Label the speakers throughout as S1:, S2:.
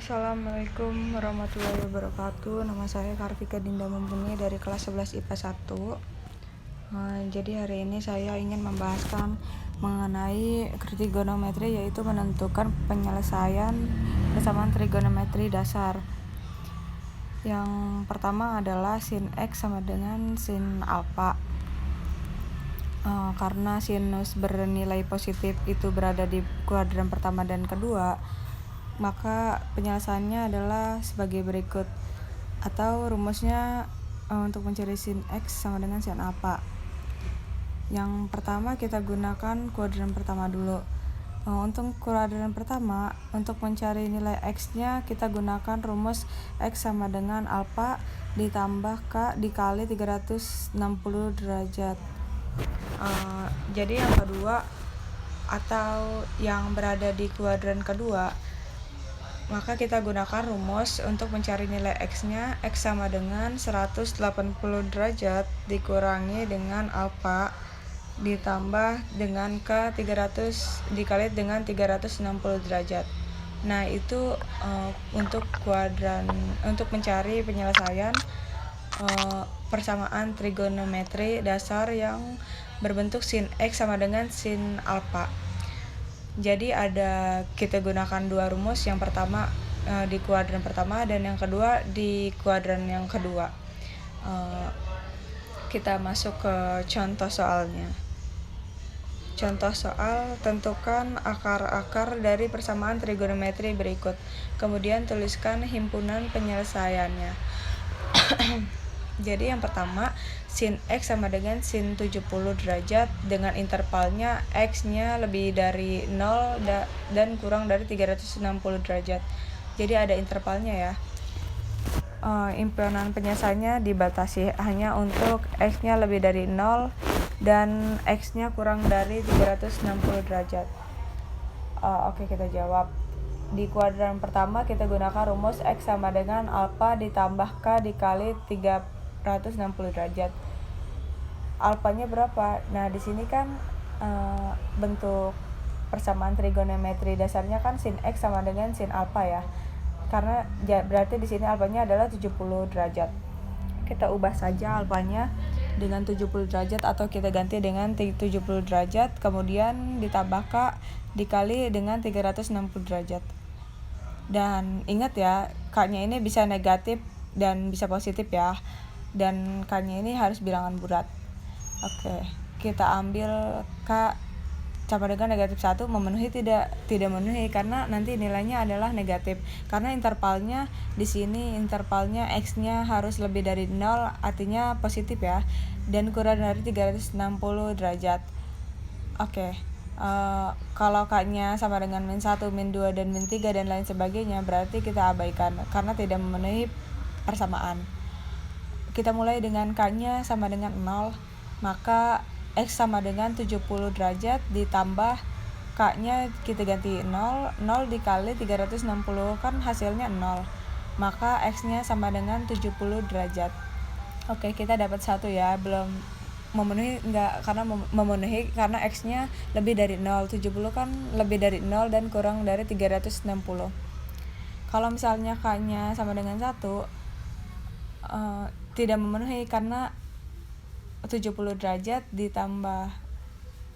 S1: Assalamualaikum warahmatullahi wabarakatuh. Nama saya Kartika Dinda Mumpuni dari kelas 11 IPA 1. Jadi hari ini saya ingin membahaskan mengenai trigonometri, yaitu menentukan penyelesaian persamaan trigonometri dasar. Yang pertama adalah sin X sama dengan sin alfa. Karena sinus bernilai positif itu berada di kuadran pertama dan kedua, maka penyelesaiannya adalah sebagai berikut, atau rumusnya untuk mencari sin X sama dengan sin alfa. Yang pertama kita gunakan kuadran pertama dulu. Untuk kuadran pertama, untuk mencari nilai X-nya kita gunakan rumus X sama dengan alfa ditambah K dikali 360 derajat. Jadi yang kedua atau yang berada di kuadran kedua, maka kita gunakan rumus untuk mencari nilai X-nya. X sama dengan 180 derajat dikurangi dengan alfa ditambah dengan K 300 dikali dengan 360 derajat. Nah, itu untuk mencari penyelesaian persamaan trigonometri dasar yang berbentuk sin X sama dengan sin alfa. Jadi kita gunakan dua rumus, yang pertama di kuadran pertama dan yang kedua di kuadran yang kedua. Kita masuk ke contoh soalnya. Contoh soal, tentukan akar-akar dari persamaan trigonometri berikut. Kemudian tuliskan himpunan penyelesaiannya. Jadi yang pertama, sin X sama dengan sin 70 derajat dengan intervalnya X-nya lebih dari 0 dan kurang dari 360 derajat. Jadi ada intervalnya ya. Himpunan penyelesaiannya dibatasi hanya untuk X-nya lebih dari 0 dan X-nya kurang dari 360 derajat. Oke, kita jawab. Di kuadran pertama kita gunakan rumus X sama dengan alfa ditambah K dikali 360 derajat. Alfanya berapa? Nah, di sini kan bentuk persamaan trigonometri dasarnya kan sin X sama dengan sin alfa ya. Karena berarti di sini alfanya adalah 70 derajat. Kita ubah saja alfanya dengan 70 derajat atau kita ganti dengan 70 derajat, kemudian ditambah K dikali dengan 360 derajat. Dan ingat ya, K-nya ini bisa negatif dan bisa positif ya. Dan K-nya ini harus bilangan bulat. Oke, kita ambil K sama dengan negatif 1, memenuhi tidak memenuhi karena nanti nilainya adalah negatif. Karena intervalnya di sini intervalnya X-nya harus lebih dari 0, artinya positif ya. Dan kurang dari 360 derajat. Oke. Kalau K-nya sama dengan min 1, min 2, dan min 3 dan lain sebagainya, berarti kita abaikan karena tidak memenuhi persamaan. Kita mulai dengan K-nya sama dengan 0, maka X sama dengan 70 derajat ditambah K-nya kita ganti 0 dikali 360 kan hasilnya 0, maka X-nya sama dengan 70 derajat. Oke, kita dapat 1 ya, belum memenuhi enggak, karena memenuhi karena X-nya lebih dari 0, 70 kan lebih dari 0 dan kurang dari 360. Kalau misalnya K-nya sama dengan 1, tidak memenuhi karena 70 derajat ditambah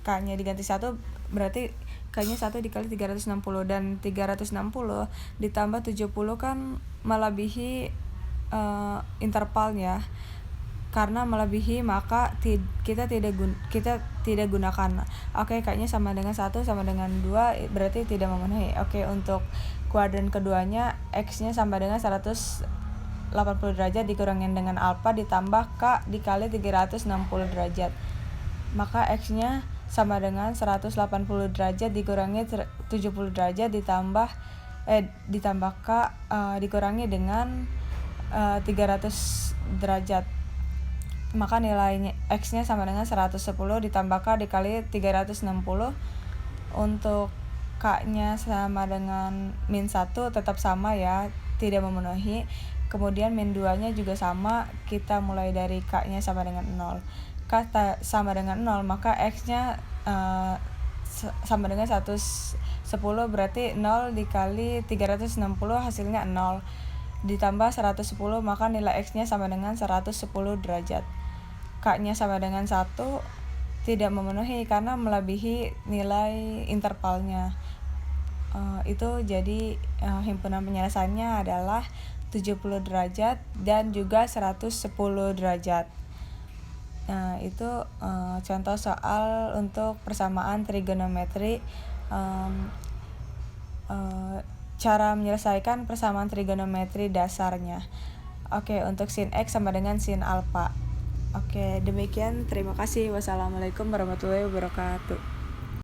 S1: K-nya diganti 1, berarti K-nya 1 dikali 360, dan 360 ditambah 70 kan melebihi intervalnya. Karena melebihi maka kita tidak gunakan. Oke, K-nya sama dengan 1 sama dengan 2 berarti tidak memenuhi. Oke, untuk kuadran keduanya X-nya sama dengan 180 derajat dikurangin dengan alfa ditambah K dikali 360 derajat. Maka X-nya sama dengan 180 derajat dikurangi 70 derajat ditambah K dikurangi dengan 300 derajat. Maka nilainya X-nya sama dengan 110 ditambah K dikali 360. Untuk K-nya sama dengan min 1 tetap sama ya, tidak memenuhi. Kemudian min 2-nya juga sama, kita mulai dari K-nya sama dengan 0. K sama dengan 0, maka X-nya sama dengan 110, berarti 0 dikali 360 hasilnya 0. Ditambah 110, maka nilai X-nya sama dengan 110 derajat. K-nya sama dengan 1, tidak memenuhi karena melebihi nilai intervalnya. Itu jadi himpunan penyelesaiannya adalah 70 derajat dan juga 110 derajat. Nah, itu contoh soal untuk persamaan trigonometri, cara menyelesaikan persamaan trigonometri dasarnya. Oke, untuk sin X sama dengan sin alfa. Oke, demikian. Terima kasih. Wassalamualaikum warahmatullahi wabarakatuh.